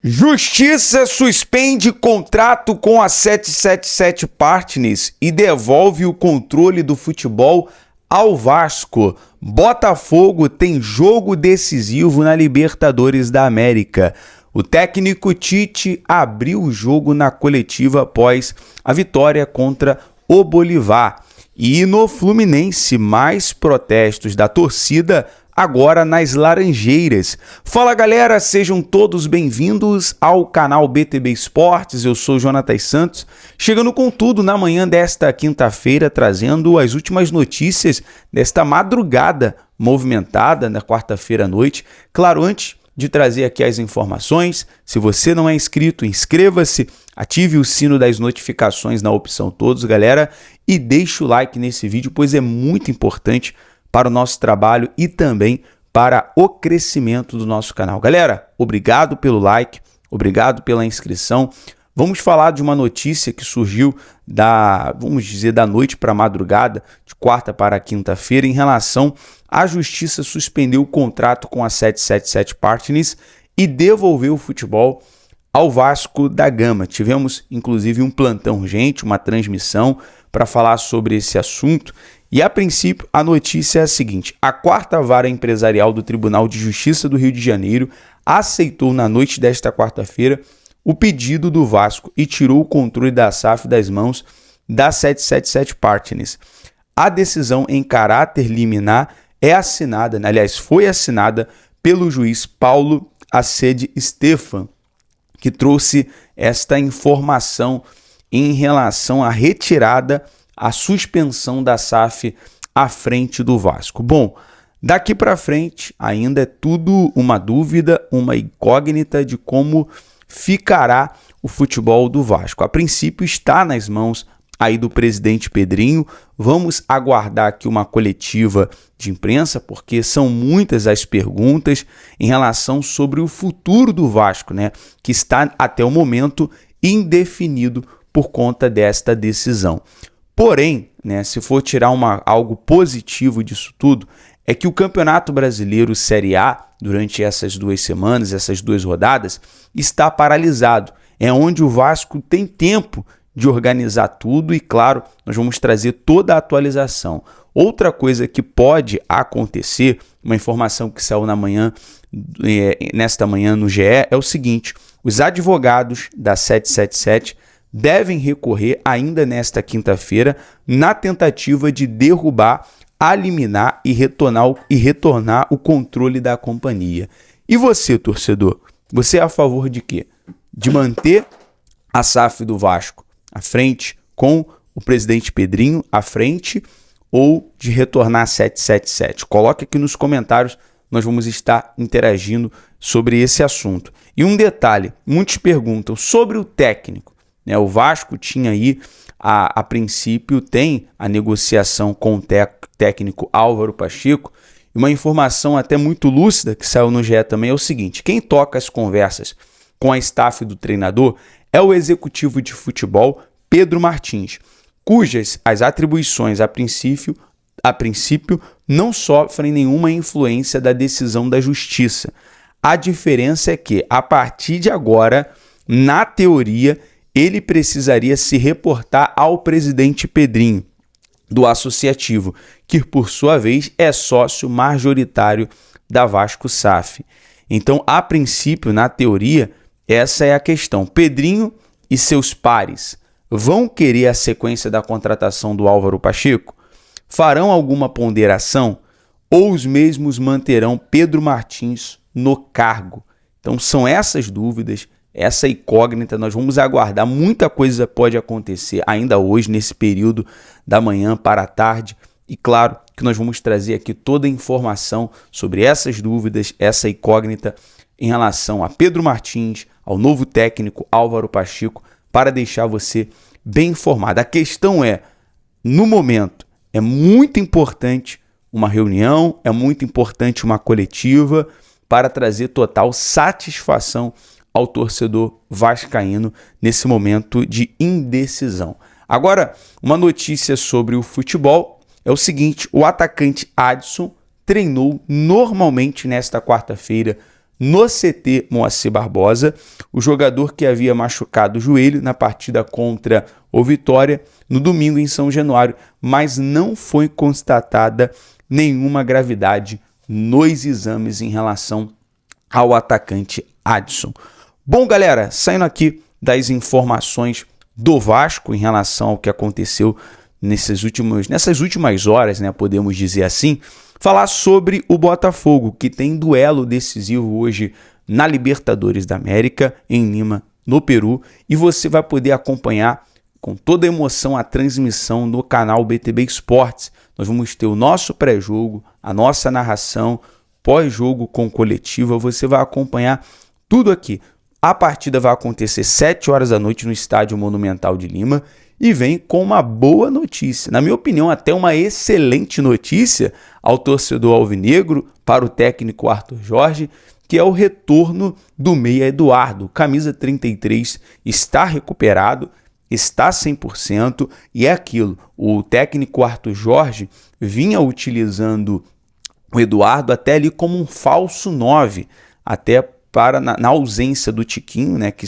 Justiça suspende contrato com a 777 Partners e devolve o controle do futebol ao Vasco. Botafogo tem jogo decisivo na Libertadores da América. O técnico Tite abriu o jogo na coletiva após a vitória contra o Bolívar. E no Fluminense, mais protestos da torcida agora nas Laranjeiras. Fala galera, sejam todos bem-vindos ao canal BTB Esportes, eu sou Jonatas Santos, chegando com tudo na manhã desta quinta-feira, trazendo as últimas notícias desta madrugada movimentada na quarta-feira à noite. Claro, antes de trazer aqui as informações, se você não é inscrito, inscreva-se, ative o sino das notificações na opção todos, galera, e deixe o like nesse vídeo, pois é muito importante para o nosso trabalho e também para o crescimento do nosso canal. Galera, obrigado pelo like, obrigado pela inscrição. Vamos falar de uma notícia que surgiu da noite para a madrugada, de quarta para quinta-feira, em relação à Justiça suspendeu o contrato com a 777 Partners e devolveu o futebol ao Vasco da Gama. Tivemos, inclusive, um plantão urgente, uma transmissão para falar sobre esse assunto. E, a princípio, a notícia é a seguinte: a quarta vara empresarial do Tribunal de Justiça do Rio de Janeiro aceitou na noite desta quarta-feira o pedido do Vasco e tirou o controle da SAF das mãos da 777 Partners. A decisão em caráter liminar foi assinada pelo juiz Paulo Acede Stefan, que trouxe esta informação em relação à retirada, à suspensão da SAF à frente do Vasco. Bom, daqui para frente ainda é tudo uma dúvida, uma incógnita de como ficará o futebol do Vasco. A princípio está nas mãos aí do presidente Pedrinho. Vamos aguardar aqui uma coletiva de imprensa, porque são muitas as perguntas em relação sobre o futuro do Vasco, né? Que está até o momento indefinido por conta desta decisão. Porém, né, se for tirar algo positivo disso tudo, é que o Campeonato Brasileiro Série A, durante essas 2 semanas, essas 2 rodadas, está paralisado. É onde o Vasco tem tempo de organizar tudo e, claro, nós vamos trazer toda a atualização. Outra coisa que pode acontecer, uma informação que saiu nesta manhã no GE, é o seguinte: os advogados da 777 devem recorrer ainda nesta quinta-feira na tentativa de derrubar, liminar e retornar o controle da companhia. E você, torcedor, você é a favor de quê? De manter a SAF do Vasco à frente, com o presidente Pedrinho à frente, ou de retornar a 777? Coloque aqui nos comentários, nós vamos estar interagindo sobre esse assunto. E um detalhe, muitos perguntam sobre o técnico. O Vasco tinha aí, a princípio, tem a negociação com o técnico Álvaro Pacheco. E uma informação até muito lúcida que saiu no GE também é o seguinte: quem toca as conversas com a staff do treinador é o executivo de futebol Pedro Martins, cujas as atribuições a princípio não sofrem nenhuma influência da decisão da justiça. A diferença é que, a partir de agora, na teoria, ele precisaria se reportar ao presidente Pedrinho, do associativo, que por sua vez é sócio majoritário da Vasco SAF. Então, a princípio, na teoria, essa é a questão. Pedrinho e seus pares vão querer a sequência da contratação do Álvaro Pacheco? Farão alguma ponderação? Ou os mesmos manterão Pedro Martins no cargo? Então, são essas dúvidas, essa incógnita, nós vamos aguardar. Muita coisa pode acontecer ainda hoje, nesse período da manhã para a tarde. E claro que nós vamos trazer aqui toda a informação sobre essas dúvidas, essa incógnita em relação a Pedro Martins, ao novo técnico Álvaro Pacheco, para deixar você bem informado. A questão é, no momento, é muito importante uma reunião, é muito importante uma coletiva para trazer total satisfação ao torcedor vascaíno nesse momento de indecisão. Agora, uma notícia sobre o futebol é o seguinte: o atacante Adson treinou normalmente nesta quarta-feira no CT Moacir Barbosa, o jogador que havia machucado o joelho na partida contra o Vitória no domingo em São Januário, mas não foi constatada nenhuma gravidade nos exames em relação ao atacante Adson. Bom, galera, saindo aqui das informações do Vasco em relação ao que aconteceu nessas últimas horas, né, podemos dizer assim, falar sobre o Botafogo, que tem duelo decisivo hoje na Libertadores da América, em Lima, no Peru, e você vai poder acompanhar com toda a emoção a transmissão no canal BTB Esportes. Nós vamos ter o nosso pré-jogo, a nossa narração, pós-jogo com coletiva, você vai acompanhar tudo aqui. A partida vai acontecer 7 horas da noite no Estádio Monumental de Lima e vem com uma boa notícia, na minha opinião até uma excelente notícia ao torcedor alvinegro, para o técnico Arthur Jorge, que é o retorno do meia Eduardo. Camisa 33 está recuperado, está 100% e é aquilo. O técnico Arthur Jorge vinha utilizando o Eduardo até ali como um falso 9, até para na ausência do Tiquinho, né, que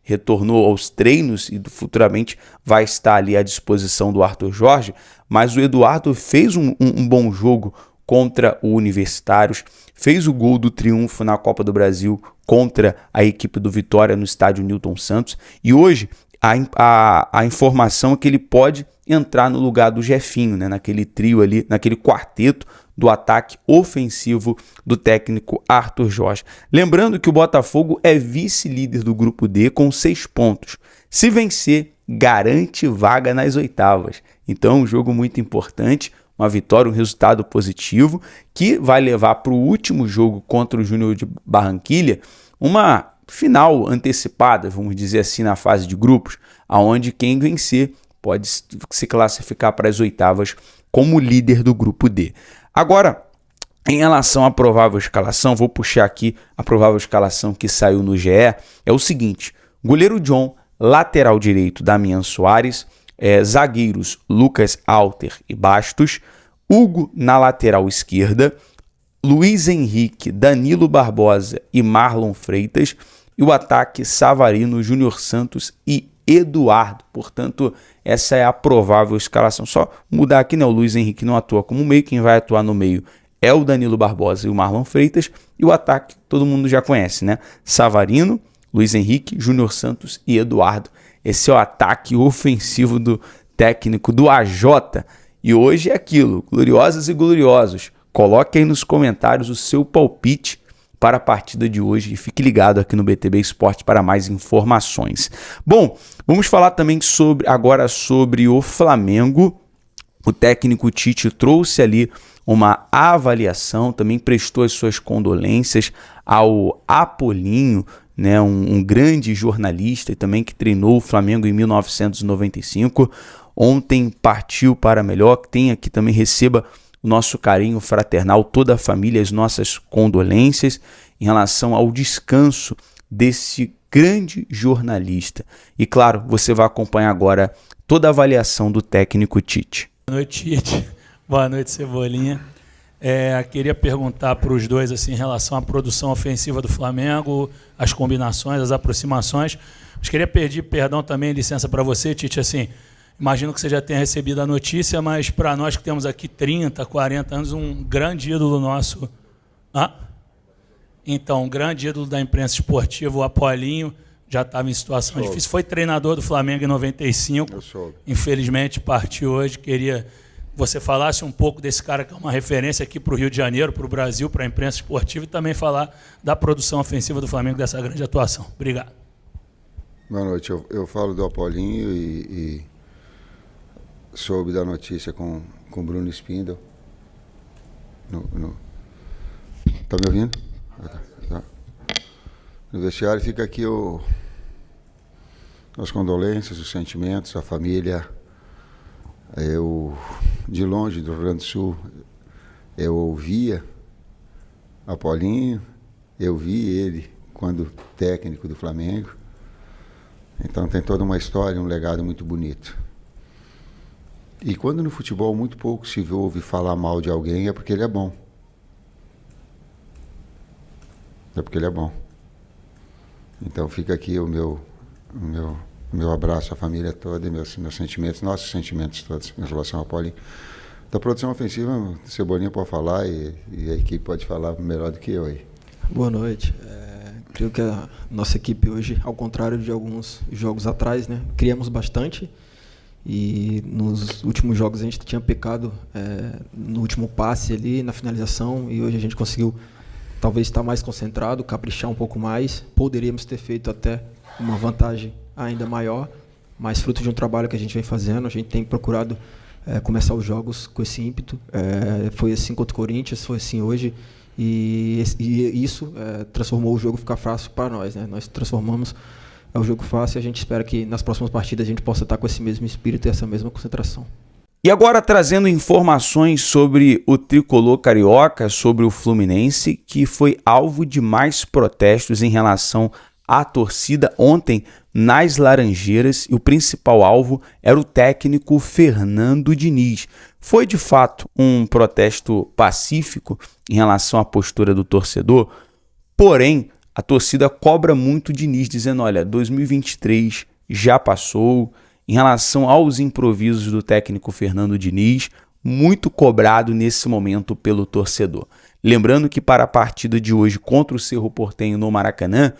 retornou aos treinos e futuramente vai estar ali à disposição do Arthur Jorge, mas o Eduardo fez um bom jogo contra o Universitários, fez o gol do triunfo na Copa do Brasil contra a equipe do Vitória no estádio Newton Santos, e hoje a informação é que ele pode entrar no lugar do Jefinho, né, naquele trio ali, naquele quarteto do ataque ofensivo do técnico Arthur Jorge. Lembrando que o Botafogo é vice-líder do grupo D com 6 pontos. Se vencer, garante vaga nas oitavas. Então, um jogo muito importante, uma vitória, um resultado positivo, que vai levar para o último jogo contra o Júnior de Barranquilla uma final antecipada, vamos dizer assim, na fase de grupos, aonde quem vencer pode se classificar para as oitavas como líder do grupo D. Agora, em relação à provável escalação, vou puxar aqui a provável escalação que saiu no GE, é o seguinte: goleiro John, lateral direito Damian Soares, zagueiros Lucas Alter e Bastos, Hugo na lateral esquerda, Luiz Henrique, Danilo Barbosa e Marlon Freitas, e o ataque Savarino, Júnior Santos e Eduardo. Portanto, essa é a provável escalação. Só mudar aqui, né? O Luiz Henrique não atua como meio, quem vai atuar no meio é o Danilo Barbosa e o Marlon Freitas, e o ataque todo mundo já conhece, né? Savarino, Luiz Henrique, Júnior Santos e Eduardo. Esse é o ataque ofensivo do técnico do AJ. E hoje é aquilo, gloriosas e gloriosos. Coloque aí nos comentários o seu palpite para a partida de hoje e fique ligado aqui no BTB Esporte para mais informações. Bom, vamos falar também agora sobre o Flamengo. O técnico Tite trouxe ali uma avaliação, também prestou as suas condolências ao Apolinho, né, um grande jornalista e também que treinou o Flamengo em 1995. Ontem partiu para melhor, que tem aqui também, receba o nosso carinho fraternal, toda a família, as nossas condolências em relação ao descanso desse grande jornalista. E claro, você vai acompanhar agora toda a avaliação do técnico Tite. Boa noite, Tite. Boa noite, Cebolinha. Queria perguntar para os dois assim, em relação à produção ofensiva do Flamengo, as combinações, as aproximações. Mas queria pedir perdão também, licença para você, Tite, assim, imagino que você já tenha recebido a notícia, mas para nós que temos aqui 30, 40 anos, um grande ídolo nosso. Então, um grande ídolo da imprensa esportiva, o Apolinho, já estava em situação difícil. Foi treinador do Flamengo em 95. Infelizmente partiu hoje. Queria que você falasse um pouco desse cara que é uma referência aqui para o Rio de Janeiro, para o Brasil, para a imprensa esportiva, e também falar da produção ofensiva do Flamengo, dessa grande atuação. Obrigado. Boa noite. Eu falo do Apolinho e soube da notícia com o Bruno Spindel. Tá me ouvindo? Tá. No vestiário fica aqui as condolências, os sentimentos, a família. Eu, de longe, do Rio Grande do Sul, eu ouvia Apolinho, eu vi ele quando técnico do Flamengo. Então tem toda uma história, um legado muito bonito. E quando no futebol muito pouco se ouve falar mal de alguém, é porque ele é bom. é porque ele é bom. Então fica aqui o meu abraço à família toda e meus sentimentos, nossos sentimentos todos em relação ao Paulinho. Da produção ofensiva, Cebolinha pode falar e a equipe pode falar melhor do que eu aí. Boa noite. Creio que a nossa equipe hoje, ao contrário de alguns jogos atrás, né, criamos bastante e nos últimos jogos a gente tinha pecado no último passe ali, na finalização, e hoje a gente conseguiu talvez estar mais concentrado, caprichar um pouco mais. Poderíamos ter feito até uma vantagem ainda maior, mas fruto de um trabalho que a gente vem fazendo, a gente tem procurado começar os jogos com esse ímpeto. Foi assim contra o Corinthians, foi assim hoje, e isso transformou o jogo ficar fácil para nós, né? Nós transformamos o jogo fácil e a gente espera que nas próximas partidas a gente possa estar com esse mesmo espírito e essa mesma concentração. E agora trazendo informações sobre o tricolor carioca, sobre o Fluminense, que foi alvo de mais protestos em relação à torcida ontem nas Laranjeiras, e o principal alvo era o técnico Fernando Diniz. Foi de fato um protesto pacífico em relação à postura do torcedor, porém a torcida cobra muito Diniz, dizendo: olha, 2023 já passou. Em relação aos improvisos do técnico Fernando Diniz, muito cobrado nesse momento pelo torcedor. Lembrando que para a partida de hoje contra o Cerro Porteño no Maracanã,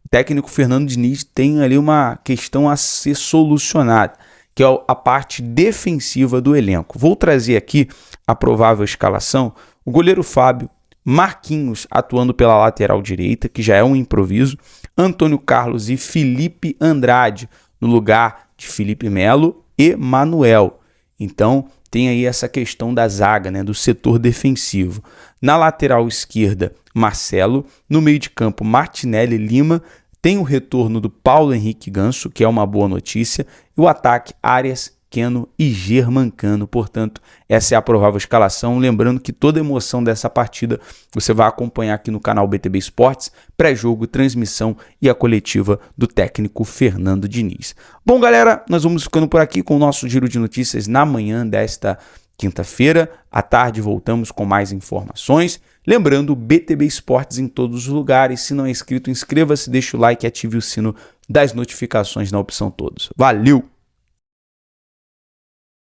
o técnico Fernando Diniz tem ali uma questão a ser solucionada, que é a parte defensiva do elenco. Vou trazer aqui a provável escalação: o goleiro Fábio, Marquinhos atuando pela lateral direita, que já é um improviso, Antônio Carlos e Felipe Andrade no lugar de Felipe Melo e Manuel. Então tem aí essa questão da zaga, né, do setor defensivo. Na lateral esquerda, Marcelo. No meio de campo, Martinelli, Lima. Tem o retorno do Paulo Henrique Ganso, que é uma boa notícia. E o ataque, Arias, Keno e Germancano. Portanto, essa é a provável escalação. Lembrando que toda a emoção dessa partida você vai acompanhar aqui no canal BTB Esportes, pré-jogo, transmissão e a coletiva do técnico Fernando Diniz. Bom, galera, nós vamos ficando por aqui com o nosso giro de notícias na manhã desta quinta-feira. À tarde voltamos com mais informações. Lembrando, BTB Esportes em todos os lugares. Se não é inscrito, inscreva-se, deixa o like e ative o sino das notificações na opção todos. Valeu!